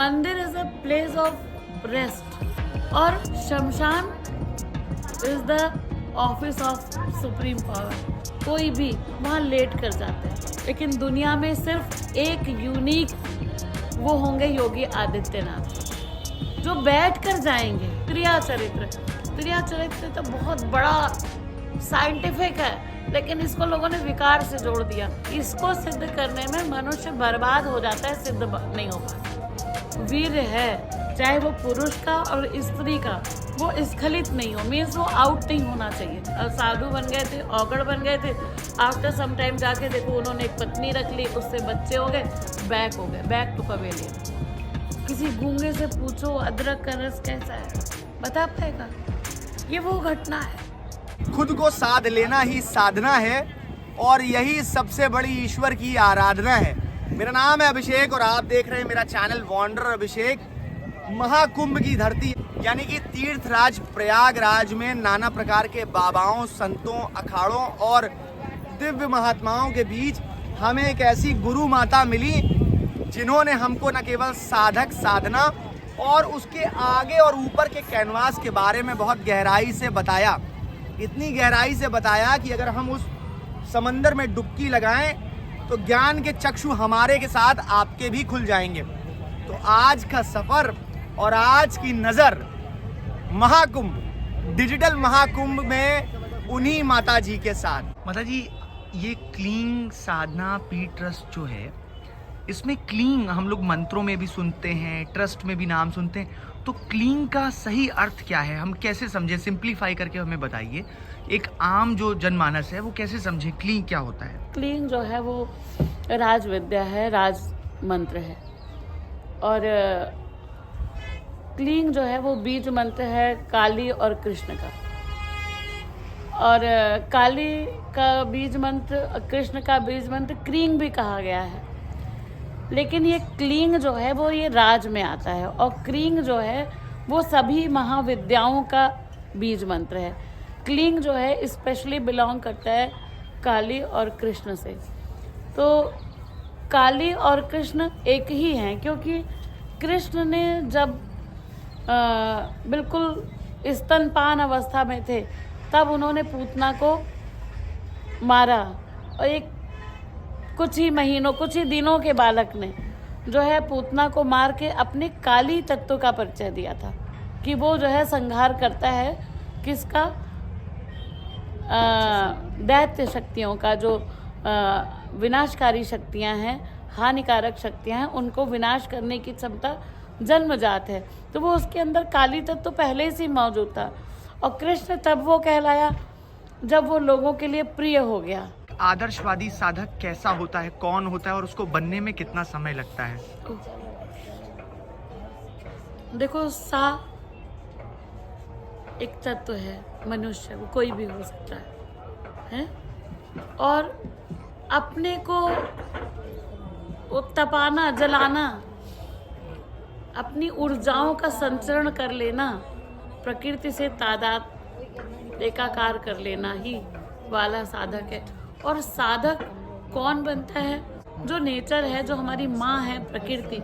मंदिर is a place of rest और शमशान is the office of supreme power. कोई भी वहाँ लेट कर जाते हैं, लेकिन दुनिया में सिर्फ एक यूनिक वो होंगे योगी आदित्यनाथ जो बैठ कर जाएंगे। त्रिया चरित्र तो बहुत बड़ा साइंटिफिक है, लेकिन इसको लोगों ने विकार से जोड़ दिया। इसको सिद्ध करने में मनुष्य बर्बाद हो जाता है, सिद्ध नहीं हो पाता। वीर है चाहे वो पुरुष का और स्त्री का, वो स्खलित नहीं हो, मीन्स वो आउट नहीं होना चाहिए। साधु बन गए थे, औगड़ बन गए थे, आफ्टर सम टाइम जाके देखो उन्होंने एक पत्नी रख ली, उससे बच्चे हो गए, बैक हो गए, बैक टू पवेलियन। किसी गूंगे से पूछो अदरक का रस कैसा है, बता पाएगा? ये वो घटना है। खुद को साध लेना ही साधना है और यही सबसे बड़ी ईश्वर की आराधना है। मेरा नाम है अभिषेक और आप देख रहे हैं मेरा चैनल वॉन्डर अभिषेक। महाकुंभ की धरती यानी कि तीर्थराज प्रयागराज में नाना प्रकार के बाबाओं, संतों, अखाड़ों और दिव्य महात्माओं के बीच हमें एक ऐसी गुरु माता मिली जिन्होंने हमको न केवल साधक साधना और उसके आगे और ऊपर के कैनवास के बारे में बहुत गहराई से बताया। इतनी गहराई से बताया कि अगर हम उस समंदर में डुबकी लगाएं तो ज्ञान के चक्षु हमारे के साथ आपके भी खुल जाएंगे। तो आज का सफर और आज की नजर महाकुंभ, डिजिटल महाकुंभ में उन्हीं माता जी के साथ। माता जी, ये क्लींग साधना पीठ ट्रस्ट जो है, इसमें क्लींग हम लोग मंत्रों में भी सुनते हैं, ट्रस्ट में भी नाम सुनते हैं, तो क्लींग का सही अर्थ क्या है, हम कैसे समझें? सिंप्लीफाई करके हमें बताइए। एक आम जो जनमानस है वो कैसे समझे क्लींग क्या होता है? क्लींग जो है वो राज विद्या है, राज मंत्र है। और क्लींग जो है वो बीज मंत्र है काली और कृष्ण का। और काली का बीज मंत्र, कृष्ण का बीज मंत्र क्लींग भी कहा गया है। लेकिन ये क्लींग जो है वो ये राज में आता है, और क्लींग जो है वो सभी महाविद्याओं का बीज मंत्र है। क्लींग जो है स्पेशली बिलोंग करता है काली और कृष्ण से। तो काली और कृष्ण एक ही हैं, क्योंकि कृष्ण ने जब बिल्कुल स्तनपान अवस्था में थे तब उन्होंने पूतना को मारा, और एक कुछ ही दिनों के बालक ने जो है पूतना को मार के अपने काली तत्व का परिचय दिया था कि वो जो है संहार करता है किसका? दैत्य शक्तियों का, जो विनाशकारी शक्तियां हैं, हानिकारक शक्तियां हैं, उनको विनाश करने की क्षमता जन्मजात है। तो वो उसके अंदर काली तत्व पहले से मौजूद था। और कृष्ण तब वो कहलाया जब वो लोगों के लिए प्रिय हो गया। आदर्शवादी साधक कैसा होता है, कौन होता है और उसको बनने में कितना समय लगता है? देखो, एक तत्व है, मनुष्य, वो कोई भी हो सकता है? और अपने को तपाना, जलाना, अपनी ऊर्जाओं का संचरण कर लेना, प्रकृति से तादाद एकाकार कर लेना ही वाला साधक है। और साधक कौन बनता है? जो नेचर है, जो हमारी माँ है, प्रकृति,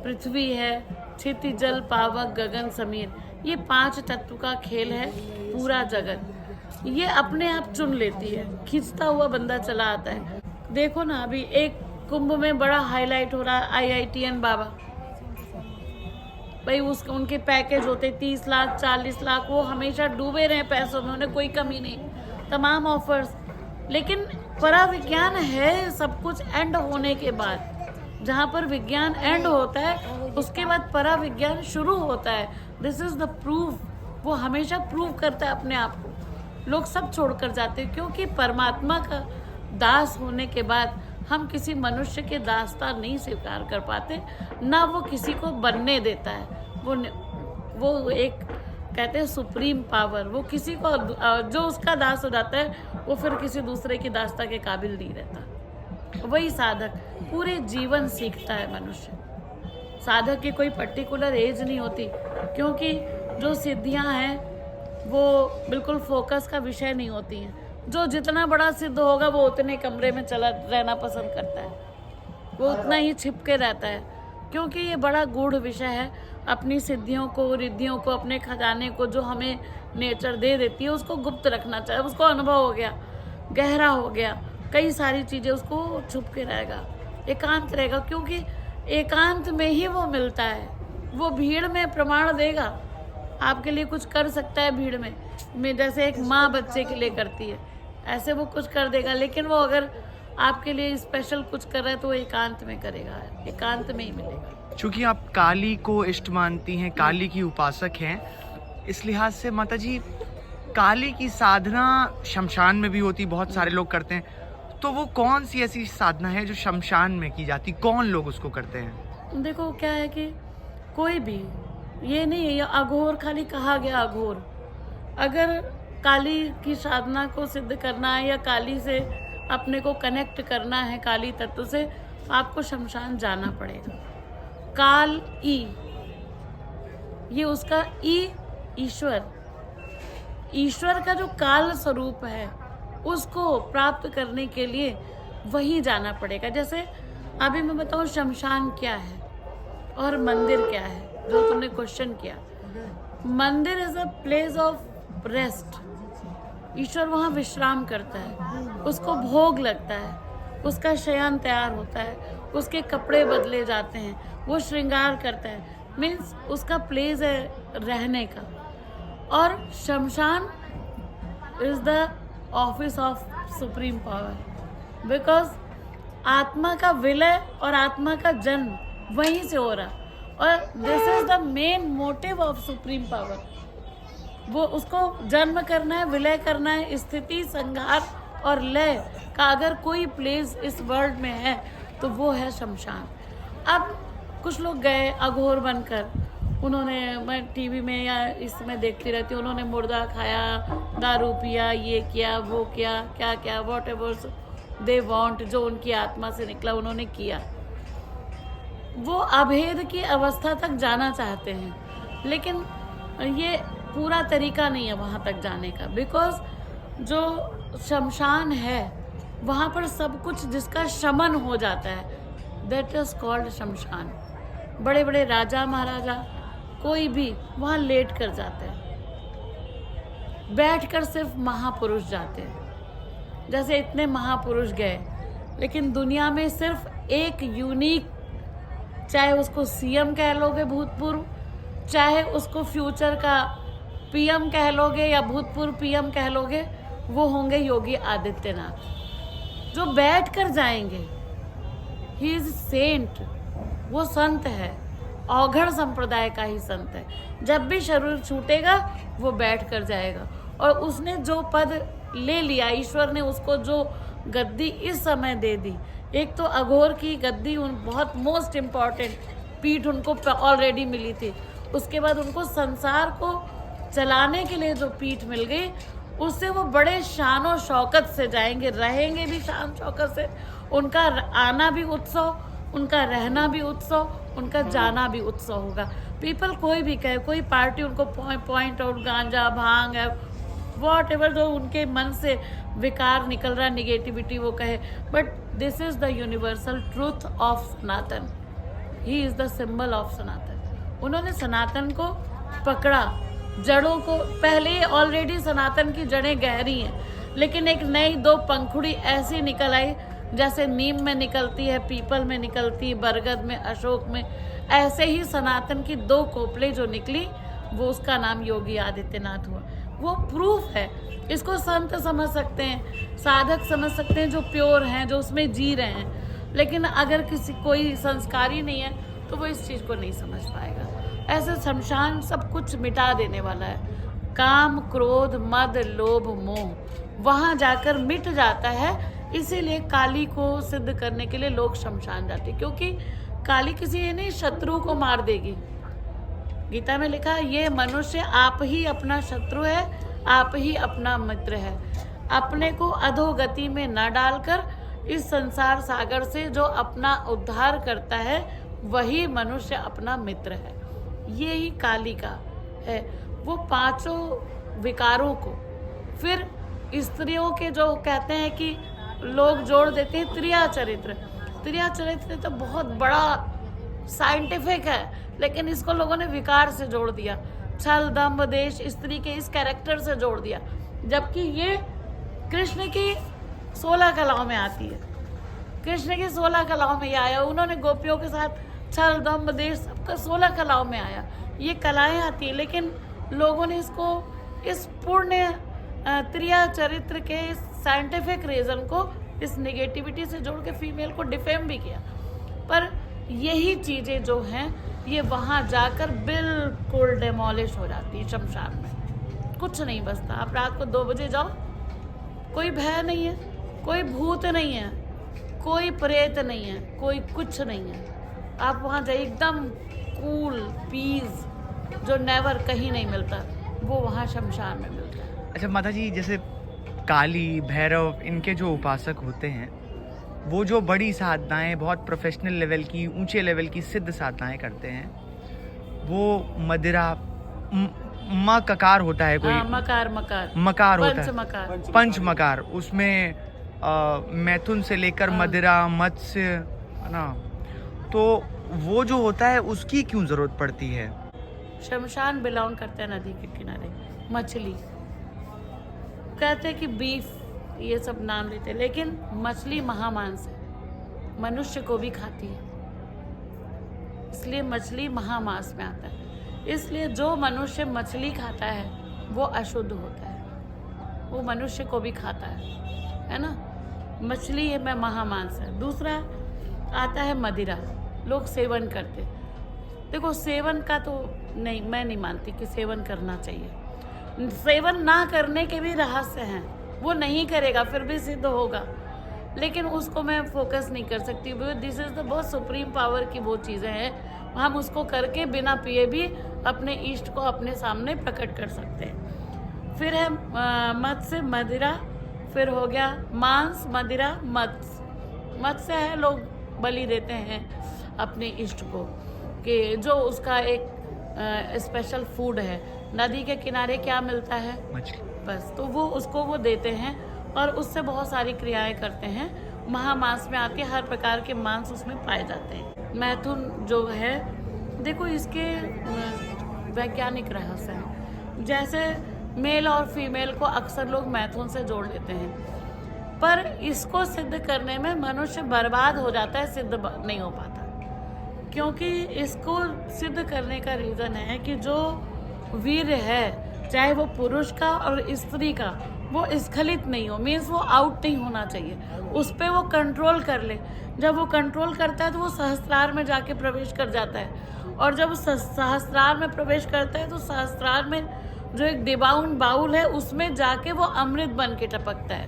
पृथ्वी है, क्षिति, जल, पावक, गगन, समीर, ये 5 तत्व का खेल है पूरा जगत। ये अपने आप चुन लेती है, खींचता हुआ बंदा चला आता है। देखो ना, अभी एक कुंभ में बड़ा हाईलाइट हो रहा है IITN बाबा। भाई उनके पैकेज होते 30 लाख 40 लाख, वो हमेशा डूबे रहे पैसों में, उन्हें कोई कमी नहीं, तमाम ऑफर्स। लेकिन पराविज्ञान है सब कुछ एंड होने के बाद। जहाँ पर विज्ञान एंड होता है उसके बाद पराविज्ञान शुरू होता है। This is the proof. वो हमेशा प्रूव करता है अपने आप को। लोग सब छोड़कर जाते हैं, क्योंकि परमात्मा का दास होने के बाद हम किसी मनुष्य के दासता नहीं स्वीकार कर पाते, ना वो किसी को बनने देता है। वो एक कहते हैं सुप्रीम पावर, वो किसी को जो उसका दास हो जाता है वो फिर किसी दूसरे की दासता के काबिल नहीं रहता। वही साधक पूरे जीवन सीखता है मनुष्य। साधक की कोई पर्टिकुलर एज नहीं होती, क्योंकि जो सिद्धियां हैं वो बिल्कुल फोकस का विषय नहीं होती हैं। जो जितना बड़ा सिद्ध होगा वो उतने कमरे में चला रहना पसंद करता है, वो उतना ही छिप के रहता है, क्योंकि ये बड़ा गूढ़ विषय है। अपनी सिद्धियों को, रिद्धियों को, अपने खजाने को जो हमें नेचर दे देती है उसको गुप्त रखना चाहिए। उसको अनुभव हो गया, गहरा हो गया, कई सारी चीज़ें उसको छुप के रहेगा, एकांत रहेगा, क्योंकि एकांत में ही वो मिलता है। वो भीड़ में प्रमाण देगा, आपके लिए कुछ कर सकता है भीड़ में जैसे एक माँ बच्चे के लिए करती है, ऐसे वो कुछ कर देगा। लेकिन वो अगर आपके लिए स्पेशल कुछ कर रहा है तो वो एकांत में करेगा, एकांत में ही मिलेगा। चूँकि आप काली को इष्ट मानती हैं, काली की उपासक हैं, इस लिहाज से माता जी काली की साधना शमशान में भी होती, बहुत सारे लोग करते हैं, तो वो कौन सी ऐसी साधना है जो शमशान में की जाती, कौन लोग उसको करते हैं? देखो क्या है कि कोई भी ये नहीं है, अघोर खाली कहा गया अघोर। अगर काली की साधना को सिद्ध करना है या काली से अपने को कनेक्ट करना है, काली तत्व से, आपको शमशान जाना पड़ेगा। काल ई, ये उसका ई ईश्वर का जो काल स्वरूप है उसको प्राप्त करने के लिए वही जाना पड़ेगा। जैसे अभी मैं बताऊं शमशान क्या है और मंदिर क्या है, जो तुमने क्वेश्चन किया। Mandir is a place of rest. ईश्वर वहाँ विश्राम करता है, उसको भोग लगता है, उसका शयन तैयार होता है, उसके कपड़े बदले जाते हैं, वो श्रृंगार करता है, मीन्स उसका प्लेस है रहने का। और शमशान is the office of supreme power, because आत्मा का विलय और आत्मा का जन्म वहीं से हो रहा, और this is the main motive of supreme power. वो उसको जन्म करना है, विलय करना है, स्थिति, संहार और लय का अगर कोई प्लेस इस वर्ल्ड में है तो वो है शमशान। अब कुछ लोग गए अघोर बनकर, उन्होंने, मैं टीवी में या इसमें देखती रहती हूँ, उन्होंने मुर्दा खाया, दारू पिया, ये किया, वो किया, क्या क्या, वॉट एवर दे वॉन्ट, जो उनकी आत्मा से निकला उन्होंने किया। वो अभेद की अवस्था तक जाना चाहते हैं, लेकिन ये पूरा तरीका नहीं है वहाँ तक जाने का, बिकॉज जो शमशान है वहाँ पर सब कुछ जिसका शमन हो जाता है, दैट इज कॉल्ड शमशान। बड़े बड़े राजा महाराजा कोई भी वहाँ लेट कर जाते हैं, बैठ कर सिर्फ महापुरुष जाते हैं। जैसे इतने महापुरुष गए, लेकिन दुनिया में सिर्फ एक यूनिक, चाहे उसको सीएम कह लोगे भूतपूर्व, चाहे उसको फ्यूचर का पीएम कह लोगे या भूतपूर्व पीएम कह लोगे, वो होंगे योगी आदित्यनाथ, जो बैठ कर जाएंगे। ही इज सेंट, वो संत है, औघड़ संप्रदाय का ही संत है। जब भी शरीर छूटेगा वो बैठ कर जाएगा, और उसने जो पद ले लिया, ईश्वर ने उसको जो गद्दी इस समय दे दी, एक तो अघोर की गद्दी बहुत मोस्ट इम्पॉर्टेंट पीठ उनको ऑलरेडी मिली थी, उसके बाद उनको संसार को चलाने के लिए जो पीठ मिल गई, उससे वो बड़े शान और शौकत से जाएंगे, रहेंगे भी शान शौकत से। उनका आना भी उत्सव, उनका रहना भी उत्सव, उनका जाना भी उत्सव होगा। पीपल कोई भी कहे, कोई पार्टी उनको पॉइंट आउट, गांजा, भांग है, वॉट एवर जो उनके मन से विकार निकल रहा, निगेटिविटी, वो कहे, but this is the universal truth of Sanatan. He is the symbol of Sanatan. उन्होंने सनातन को पकड़ा, जड़ों को, पहले ऑलरेडी सनातन की जड़ें गहरी हैं, लेकिन एक नई दो पंखुड़ी ऐसी निकल आई, जैसे नीम में निकलती है, पीपल में निकलती है, बरगद में, अशोक में, ऐसे ही सनातन की दो कोपलें जो निकली, वो उसका नाम योगी आदित्यनाथ हुआ। वो प्रूफ है। इसको संत समझ सकते हैं, साधक समझ सकते हैं, जो प्योर हैं, जो उसमें जी रहे हैं, लेकिन अगर कोई संस्कारी नहीं है तो वो इस चीज़ को नहीं समझ पाएगा। ऐसे शमशान सब कुछ मिटा देने वाला है। काम, क्रोध, मद, लोभ, मोह वहाँ जाकर मिट जाता है। इसीलिए काली को सिद्ध करने के लिए लोग शमशान जाते हैं, क्योंकि काली किसी नहीं शत्रु को मार देगी। गीता में लिखा, ये मनुष्य आप ही अपना शत्रु है, आप ही अपना मित्र है। अपने को अधोगति में न डालकर इस संसार सागर से जो अपना उद्धार करता है, वही मनुष्य अपना मित्र है। ये ही काली का है। वो पांचों विकारों को, फिर स्त्रियों के जो कहते हैं कि लोग जोड़ देते हैं त्रिया चरित्र। त्रिया चरित्र तो बहुत बड़ा साइंटिफिक है, लेकिन इसको लोगों ने विकार से जोड़ दिया, छल दंभ देश स्त्री के इस कैरेक्टर से जोड़ दिया, जबकि ये कृष्ण की 16 कलाओं में आती है। कृष्ण की 16 कलाओं में ये आया, उन्होंने गोपियों के साथ छल दंभ देश सबका 16 कलाओं में आया, ये कलाएं आती है। लेकिन लोगों ने इसको इस पुण्य त्रिया चरित्र के साइंटिफिक रीजन को इस नेगेटिविटी से जोड़ के फीमेल को डिफेम भी किया। पर यही चीज़ें जो हैं ये वहाँ जाकर बिल्कुल डेमोलिश हो जाती है शमशान में, कुछ नहीं बचता। आप रात को 2 बजे जाओ, कोई भय नहीं है, कोई भूत नहीं है, कोई प्रेत नहीं है, कोई कुछ नहीं है। आप वहाँ जाइए, एकदम कूल पीस जो नेवर कहीं नहीं मिलता, वो वहाँ शमशान में मिलता है। अच्छा माता जी, जैसे काली, भैरव, इनके जो उपासक होते हैं वो जो बड़ी साधनाएं, बहुत प्रोफेशनल लेवल की, ऊंचे लेवल की सिद्ध साधनाएं करते हैं, वो मदिरा मकार होता है कोई, मकार होता है, पंच मकार, उसमें मैथुन से लेकर मदिरा, मत्स्य, है ना, तो वो जो होता है उसकी क्यों जरूरत पड़ती है? शमशान बिलोंग करते हैं नदी के किनारे। मछली कहते हैं कि बीफ, ये सब नाम लेते हैं, लेकिन मछली महामांस है, मनुष्य को भी खाती है, इसलिए मछली महामांस में आता है। इसलिए जो मनुष्य मछली खाता है वो अशुद्ध होता है, वो मनुष्य को भी खाता है ना। मछली में महामांस है। दूसरा आता है मदिरा, लोग सेवन करते। देखो सेवन का तो नहीं, मैं नहीं मानती कि सेवन करना चाहिए। सेवन ना करने के भी रहस्य हैं, वो नहीं करेगा फिर भी सिद्ध होगा, लेकिन उसको मैं फोकस नहीं कर सकती। दिस इज द बहुत सुप्रीम पावर की वो चीज़ें हैं, हम उसको करके बिना पिए भी अपने इष्ट को अपने सामने प्रकट कर सकते हैं। फिर है मत्स्य मदिरा, फिर हो गया मांस मदिरा मत्स्य। मत्स्य है लोग बलि देते हैं अपने इष्ट को, कि जो उसका एक स्पेशल फूड है। नदी के किनारे क्या मिलता है? मछली, बस, तो वो उसको वो देते हैं और उससे बहुत सारी क्रियाएं करते हैं। महामांस में आके हर प्रकार के मांस उसमें पाए जाते हैं। मैथुन जो है, देखो इसके वैज्ञानिक रहस्य हैं। जैसे मेल और फीमेल को अक्सर लोग मैथुन से जोड़ लेते हैं, पर इसको सिद्ध करने में मनुष्य बर्बाद हो जाता है, सिद्ध नहीं हो पाता। क्योंकि इसको सिद्ध करने का रीज़न है कि जो वीर है, चाहे वो पुरुष का और स्त्री का, वो स्खलित नहीं हो, मीन्स वो आउट नहीं होना चाहिए, उस पर वो कंट्रोल कर ले। जब वो कंट्रोल करता है तो वो सहस्त्रार में जाके प्रवेश कर जाता है, और जब सहस्त्रार में प्रवेश करता है तो सहस्त्रार में जो एक डिबाउन बाउल है उसमें जाके वो अमृत बन के टपकता है,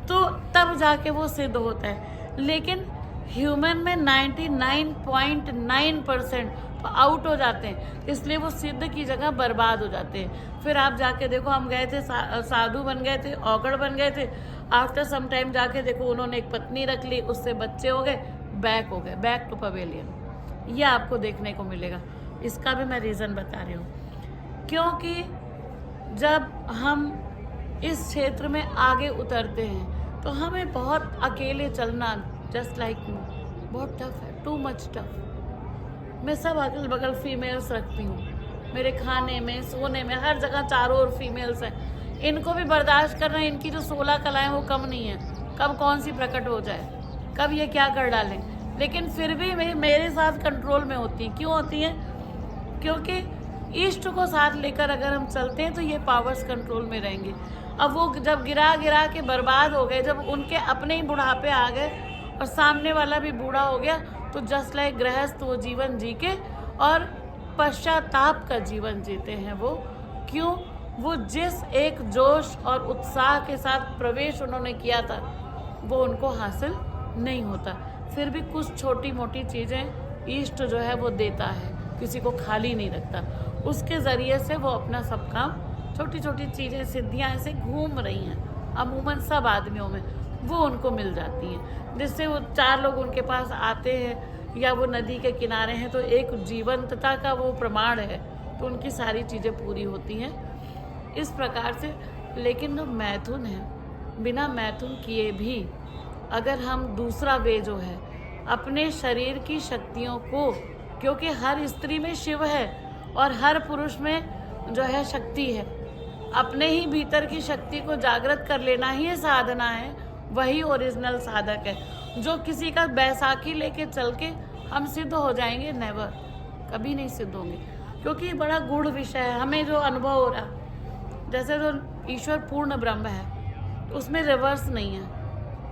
तो तब जाके वो सिद्ध होता है। लेकिन ह्यूमन में 99.9% तो आउट हो जाते हैं, इसलिए वो सिद्ध की जगह बर्बाद हो जाते हैं। फिर आप जाके देखो, हम गए थे साधु बन गए थे, औगड़ बन गए थे, आफ्टर सम टाइम जाके देखो उन्होंने एक पत्नी रख ली, उससे बच्चे हो गए, बैक हो गए, बैक टू पवेलियन। ये आपको देखने को मिलेगा। इसका भी मैं रीज़न बता रही हूँ, क्योंकि जब हम इस क्षेत्र में आगे उतरते हैं तो हमें बहुत अकेले चलना, जस्ट लाइक बहुत टफ है, टू मच टफ। मैं सब अगल बगल फीमेल्स रखती हूँ, मेरे खाने में, सोने में, हर जगह चारों ओर फीमेल्स हैं। इनको भी बर्दाश्त करना, इनकी जो 16 कलाएं वो कम नहीं है, कब कौन सी प्रकट हो जाए, कब ये क्या कर डालें, लेकिन फिर भी मेरे साथ कंट्रोल में होती हैं। क्यों होती हैं? क्योंकि इष्ट को साथ लेकर अगर हम चलते हैं तो ये पावर्स कंट्रोल में रहेंगे। अब वो जब गिरा गिरा के बर्बाद हो गए, जब उनके अपने ही बुढ़ापे आ गए और सामने वाला भी बूढ़ा हो गया, तो जस्ट लाइक गृहस्थ वो जीवन जी के और पश्चाताप का जीवन जीते हैं वो। क्यों? वो जिस एक जोश और उत्साह के साथ प्रवेश उन्होंने किया था वो उनको हासिल नहीं होता। फिर भी कुछ छोटी मोटी चीज़ें ईष्ट जो है वो देता है, किसी को खाली नहीं रखता। उसके ज़रिए से वो अपना सब काम, छोटी छोटी चीज़ें, सिद्धियाँ ऐसे घूम रही हैं अमूमन सब आदमियों में, वो उनको मिल जाती हैं, जिससे वो 4 लोग उनके पास आते हैं या वो नदी के किनारे हैं तो एक जीवंतता का वो प्रमाण है, तो उनकी सारी चीज़ें पूरी होती हैं इस प्रकार से। लेकिन जो मैथुन है, बिना मैथुन किए भी अगर हम दूसरा वे जो है अपने शरीर की शक्तियों को क्योंकि हर स्त्री में शिव है और हर पुरुष में जो है शक्ति है। अपने ही भीतर की शक्ति को जागृत कर लेना ही साधना है, वही ओरिजिनल साधक है। जो किसी का बैसाखी लेके चल के हम सिद्ध हो जाएंगे, नेवर, कभी नहीं सिद्ध होंगे, क्योंकि बड़ा गूढ़ विषय है। हमें जो अनुभव हो रहा, जैसे जो ईश्वर पूर्ण ब्रह्म है, उसमें रिवर्स नहीं है।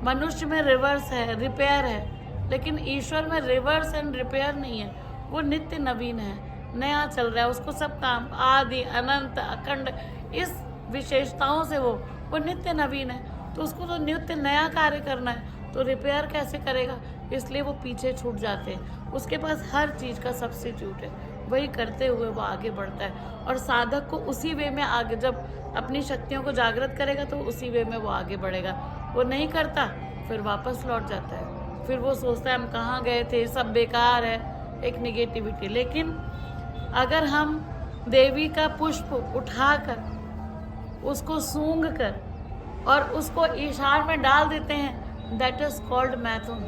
मनुष्य में रिवर्स है, रिपेयर है, लेकिन ईश्वर में रिवर्स एंड रिपेयर नहीं है। वो नित्य नवीन है, नया चल रहा है, उसको सब काम आदि अनंत अखंड इस विशेषताओं से वो नित्य नवीन है। तो उसको तो नित्य नया कार्य करना है, तो रिपेयर कैसे करेगा? इसलिए वो पीछे छूट जाते हैं। उसके पास हर चीज़ का सब्स्टिट्यूट है, वही करते हुए वो आगे बढ़ता है। और साधक को उसी वे में आगे, जब अपनी शक्तियों को जागृत करेगा तो उसी वे में वो आगे बढ़ेगा। वो नहीं करता, फिर वापस लौट जाता है, फिर वो सोचता है हम कहाँ गए थे, सब बेकार है, एक निगेटिविटी। लेकिन अगर हम देवी का पुष्प उठाकर उसको सूंघ कर और उसको ईशान में डाल देते हैं, दैट इज कॉल्ड मैथुन।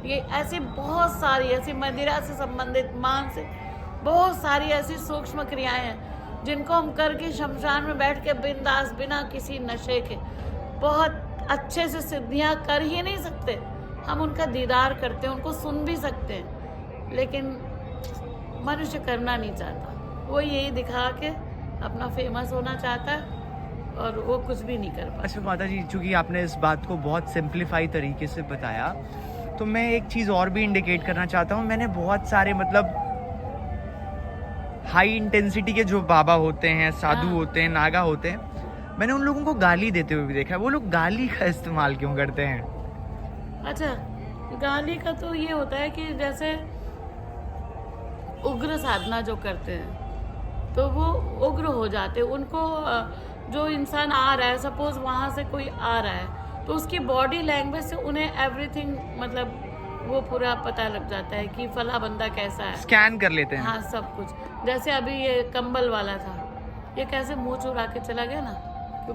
ये ऐसी बहुत सारी ऐसी मदिरा से संबंधित, मान से बहुत सारी ऐसी सूक्ष्म क्रियाएं हैं जिनको हम करके शमशान में बैठ के बिंदास बिना किसी नशे के बहुत अच्छे से सिद्धियां कर ही नहीं सकते। हम उनका दीदार करते हैं, उनको सुन भी सकते हैं, लेकिन मनुष्य करना नहीं चाहता। वो यही दिखा के अपना फेमस होना चाहता है और वो कुछ भी नहीं कर पाता। अच्छा माता जी, चूँकि आपने इस बात को बहुत सिंप्लीफाई तरीके से बताया, तो मैं एक चीज़ और भी इंडिकेट करना चाहता हूँ। मैंने बहुत सारे मतलब हाई इंटेंसिटी के जो बाबा होते हैं, साधु होते हैं, नागा होते हैं, मैंने उन लोगों को गाली देते हुए भी देखा है। वो लोग गाली का इस्तेमाल क्यों करते हैं? अच्छा, गाली का तो ये होता है कि जैसे उग्र साधना जो करते हैं तो वो उग्र हो जाते हैं। उनको जो इंसान आ रहा है, सपोज वहाँ से कोई आ रहा है, तो उसकी बॉडी लैंग्वेज से उन्हें एवरीथिंग मतलब वो पूरा पता लग जाता है कि फला बंदा कैसा है, स्कैन कर लेते हैं। हाँ, सब कुछ। जैसे अभी ये कंबल वाला था, ये कैसे मुंह चुरा के चला गया ना, कि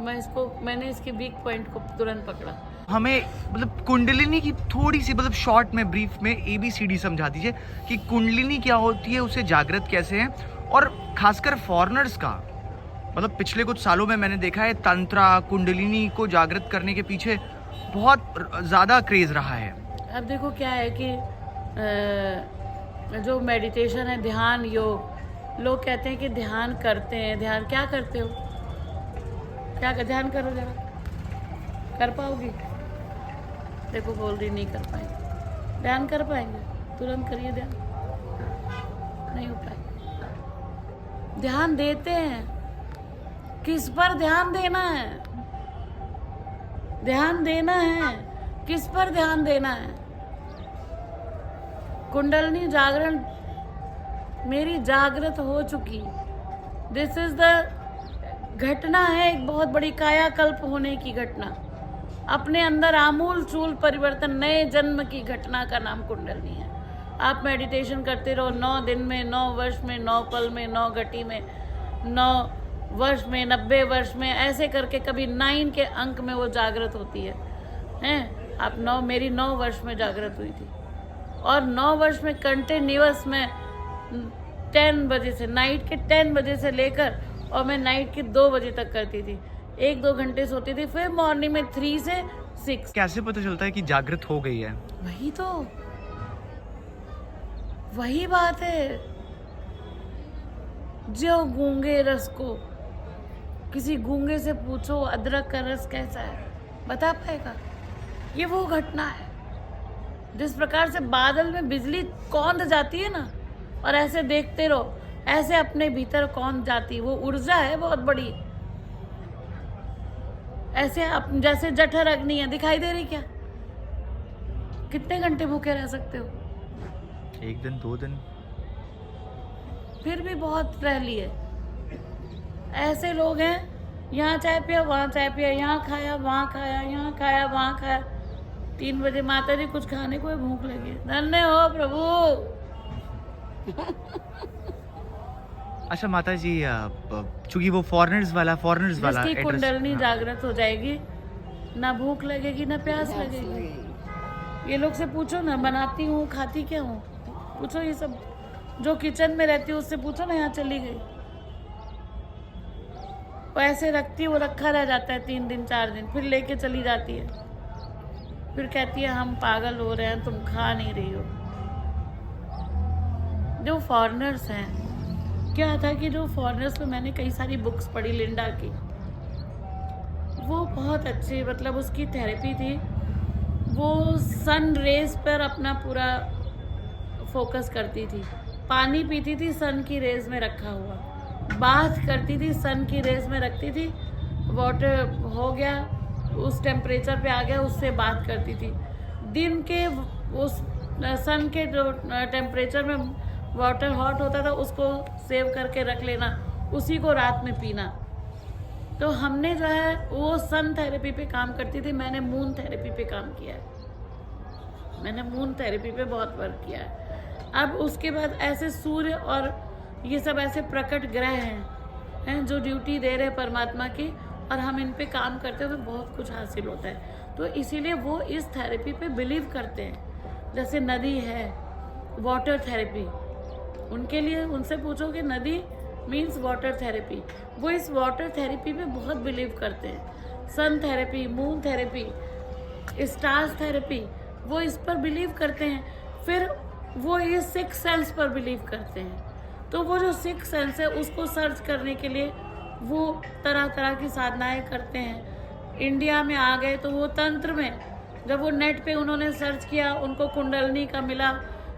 मैंने इसके वीक पॉइंट को तुरंत पकड़ा। हमें मतलब कुंडलिनी की थोड़ी सी मतलब शॉर्ट में, ब्रीफ में ABCD समझा दीजिए कि कुंडलिनी क्या होती है, उसे जागृत कैसे है, और खासकर फॉरेनर्स का मतलब पिछले कुछ सालों में मैंने देखा है तंत्रा कुंडलिनी को जागृत करने के पीछे बहुत ज़्यादा क्रेज रहा है। अब देखो क्या है कि जो मेडिटेशन है, ध्यान योग, लोग कहते हैं कि ध्यान करते हैं। ध्यान क्या करते हो? क्या ध्यान करो जरा, कर पाओगी? देखो बोल रही नहीं कर पाएंगे। ध्यान कर पाएंगे? तुरंत करिए ध्यान, नहीं हो पाएगा। ध्यान देते हैं, किस पर ध्यान देना है? ध्यान देना है, किस पर ध्यान देना है? कुंडलिनी जागरण मेरी जागृत हो चुकी। दिस इज द घटना है, एक बहुत बड़ी कायाकल्प होने की घटना, अपने अंदर आमूल चूल परिवर्तन, नए जन्म की घटना का नाम कुंडलिनी है। आप मेडिटेशन करते रहो, 9 दिन में, 9 वर्ष में, 9 पल में, 9 घटी में, 9 वर्ष में, 90 वर्ष में, ऐसे करके कभी 9 के अंक में वो जागृत होती है। आप 9, मेरी 9 वर्ष में जागृत हुई थी, और 9 वर्ष में कंटिन्यूअस में 10 बजे से, नाइट के 10 बजे से लेकर, और मैं नाइट के 2 बजे तक करती थी। 1-2 घंटे सोती थी, फिर मॉर्निंग में 3 से 6। कैसे पता चलता है कि जागृत हो गई है? वही तो, वही बात है। जो गूंगे रस को, किसी गूंगे से पूछो अदरक का रस कैसा है, बता पाएगा? ये वो घटना है जिस प्रकार से बादल में बिजली कौंध जाती है ना, और ऐसे देखते रहो, ऐसे अपने भीतर कौंध जाती, वो ऊर्जा है बहुत बड़ी। ऐसे जैसे जठर अग्नि है, दिखाई दे रही क्या? कितने घंटे भूखे रह सकते हो? 1 दिन 2 दिन, फिर भी बहुत रह लिए। ऐसे लोग हैं, यहाँ चाय पिया, वहाँ चाय पिया, यहाँ खाया, वहाँ खाया, यहाँ खाया, वहाँ खाया। 3 बजे माता जी कुछ खाने को भूख लगी, धन्य हो प्रभु। अच्छा माता जी, चूंकि वो फॉरेनर्स वाला जिसकी कुंडलिनी जागृत हो जाएगी, ना भूख लगेगी ना प्यास लगेगी। ये लोग से पूछो ना, बनाती हूँ, खाती क्या हूँ, पूछो ये सब, जो किचन में रहती है उससे पूछो ना यहाँ चली गई। वो ऐसे रखती है, वो रखा रह जाता है 3 दिन 4 दिन, फिर लेके चली जाती है, फिर कहती है हम पागल हो रहे हैं, तुम खा नहीं रही हो। जो फॉरेनर्स हैं, क्या था कि जो फॉरेनर्स में मैंने कई सारी बुक्स पढ़ी लिंडा की, वो बहुत अच्छी, मतलब उसकी थेरेपी थी। वो सन रेज पर अपना पूरा फोकस करती थी, पानी पीती थी सन की रेज में रखा हुआ, बाथ करती थी सन की रेज में रखती थी, वाटर हो गया उस टेम्परेचर पे आ गया, उससे बात करती थी। दिन के उस सन के जो टेम्परेचर में वाटर हॉट होता था उसको सेव करके रख लेना, उसी को रात में पीना। तो हमने जो है वो सन थेरेपी पे काम करती थी, मैंने मून थेरेपी पे काम किया है, मैंने मून थेरेपी पे बहुत वर्क किया है। अब उसके बाद ऐसे सूर्य और ये सब ऐसे प्रकट ग्रह हैं जो ड्यूटी दे रहे हैं परमात्मा की, और हम इन पे काम करते हुए बहुत कुछ हासिल होता है। तो इसीलिए वो इस थेरेपी पे बिलीव करते हैं। जैसे नदी है, वाटर थेरेपी, उनके लिए उनसे पूछो कि नदी मीन्स वाटर थेरेपी, वो इस वाटर थेरेपी पे बहुत बिलीव करते हैं। Sun therapy, moon therapy, stars therapy, वो इस पर बिलीव करते हैं। फिर वो ये 6 सेंस पर बिलीव करते हैं। तो वो जो 6 सेंस है उसको सर्च करने के लिए वो तरह तरह की साधनाएं करते हैं। इंडिया में आ गए तो वो तंत्र में, जब वो नेट पे उन्होंने सर्च किया, उनको कुंडलनी का मिला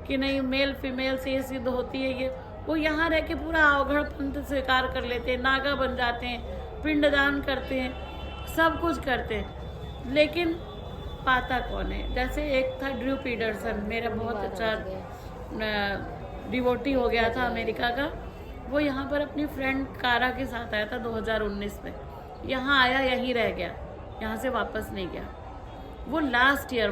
कि नहीं मेल फीमेल से ये सिद्ध होती है, ये वो यहाँ रह के पूरा अवघड़ पंथ स्वीकार कर लेते हैं, नागा बन जाते हैं, पिंडदान करते हैं, सब कुछ करते हैं, लेकिन पाता कौन है। जैसे एक था ड्रू पीटरसन, मेरा बहुत अच्छा डिवोटी हो गया था अमेरिका का। वो यहाँ पर अपनी फ्रेंड कारा के साथ आया था 2019 में, यहाँ आया, यहीं रह गया, यहाँ से वापस नहीं गया। वो लास्ट ईयर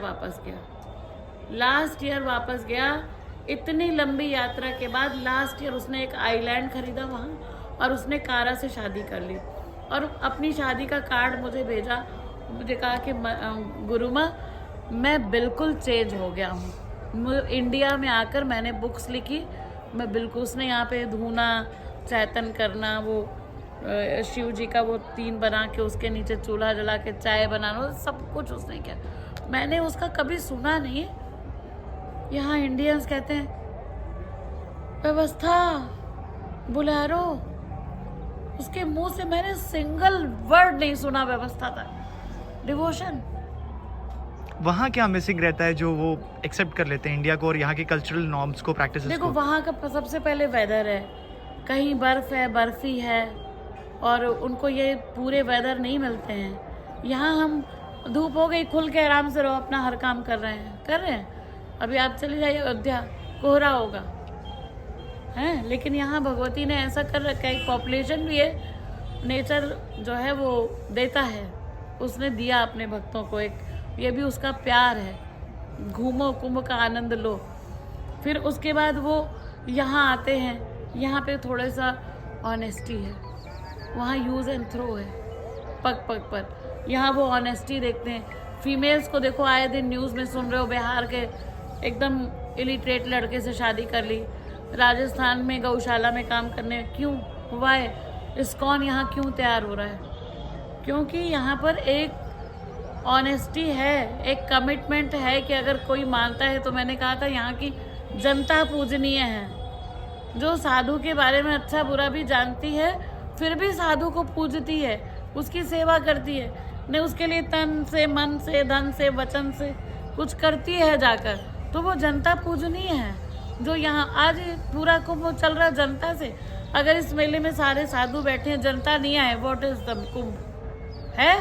वापस गया। इतनी लंबी यात्रा के बाद लास्ट ईयर उसने एक आइलैंड खरीदा वहाँ, और उसने कारा से शादी कर ली, और अपनी शादी का कार्ड मुझे भेजा। मुझे कहा कि गुरुमा मैं बिल्कुल चेंज हो गया हूँ, इंडिया में आकर मैंने बुक्स लिखी, मैं बिल्कुल, उसने यहाँ पे धूना चैतन करना, वो शिव जी का वो 3 बना के उसके नीचे चूल्हा जला के चाय बनाना, सब कुछ उसने किया। मैंने उसका कभी सुना नहीं। यहाँ इंडियंस कहते हैं व्यवस्था, बुलेरो, उसके मुंह से मैंने सिंगल वर्ड नहीं सुना व्यवस्था का। डिवोशन वहाँ क्या मिसिंग रहता है जो वो एक्सेप्ट कर लेते हैं इंडिया को और यहाँ के कल्चरल नॉर्म्स को, प्रैक्टिसेस देखो को? वहाँ का सबसे पहले वेदर है, कहीं बर्फ है, बर्फी है, और उनको ये पूरे वेदर नहीं मिलते हैं। यहाँ हम धूप हो गई, खुल के आराम से रहो, अपना हर काम कर रहे हैं। अभी आप चले जाइए अयोध्या, कोहरा होगा हैं, लेकिन यहाँ भगवती ने ऐसा कर रखा है, पॉपुलेशन भी है, नेचर जो है वो देता है, उसने दिया अपने भक्तों को एक, ये भी उसका प्यार है। घूमो, कुंभ का आनंद लो। फिर उसके बाद वो यहाँ आते हैं, यहाँ पे थोड़ा सा ऑनेस्टी है, वहाँ यूज़ एंड थ्रो है पग पग पर। यहाँ वो ऑनेस्टी देखते हैं। फीमेल्स को देखो, आए दिन न्यूज़ में सुन रहे हो, बिहार के एकदम इलिटरेट लड़के से शादी कर ली, राजस्थान में गौशाला में काम करने, क्यों हुआ है? इस्कॉन यहाँ क्यों तैयार हो रहा है? क्योंकि यहाँ पर एक ऑनेस्टी है, एक कमिटमेंट है कि अगर कोई मानता है, तो मैंने कहा था यहाँ की जनता पूजनीय है, जो साधु के बारे में अच्छा बुरा भी जानती है, फिर भी साधु को पूजती है, उसकी सेवा करती है, नहीं उसके लिए तन से, मन से, धन से, वचन से कुछ करती है जाकर, तो वो जनता पूजनीय है। जो यहाँ आज पूरा कुंभ चल रहा जनता से, अगर इस मेले में सारे साधु बैठे हैं, जनता नहीं आए, व्हाट इज द कुंभ है?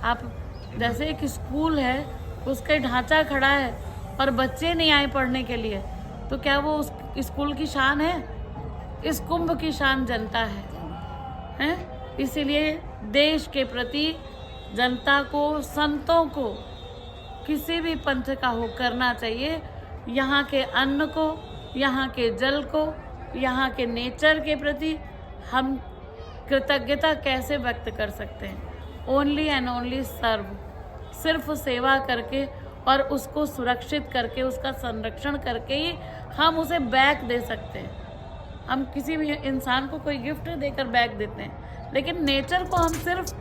आप जैसे एक स्कूल है, उसका ढांचा खड़ा है और बच्चे नहीं आए पढ़ने के लिए, तो क्या वो उस स्कूल की शान है? इस कुंभ की शान जनता है? इसीलिए देश के प्रति जनता को, संतों को, किसी भी पंथ का हो करना चाहिए। यहाँ के अन्न को, यहाँ के जल को, यहाँ के नेचर के प्रति हम कृतज्ञता कैसे व्यक्त कर सकते हैं? ओनली एंड ओनली सर्व, सिर्फ सेवा करके और उसको सुरक्षित करके, उसका संरक्षण करके ही हम उसे बैक दे सकते हैं। हम किसी भी इंसान को कोई गिफ्ट देकर बैक देते हैं, लेकिन नेचर को हम सिर्फ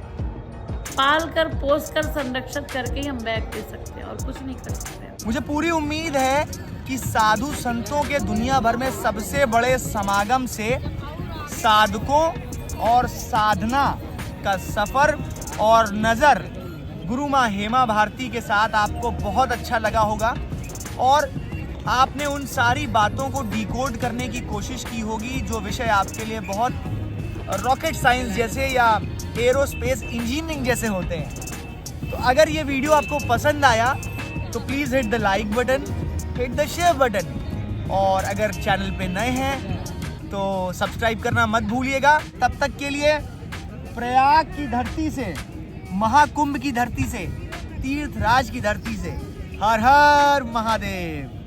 पाल कर, पोस कर, संरक्षित करके ही हम बैक दे सकते हैं और कुछ नहीं कर सकते। मुझे पूरी उम्मीद है कि साधु संतों के दुनिया भर में सबसे बड़े समागम से साधकों और साधना का सफर और नज़र गुरु माँ हेमा भारती के साथ आपको बहुत अच्छा लगा होगा और आपने उन सारी बातों को डिकोड करने की कोशिश की होगी जो विषय आपके लिए बहुत रॉकेट साइंस जैसे या एरोस्पेस इंजीनियरिंग जैसे होते हैं। तो अगर ये वीडियो आपको पसंद आया तो please hit the like button, hit the share button, और अगर चैनल पे नए हैं तो सब्सक्राइब करना मत भूलिएगा। तब तक के लिए प्रयाग की धरती से, महाकुंभ की धरती से, तीर्थराज की धरती से हर हर महादेव।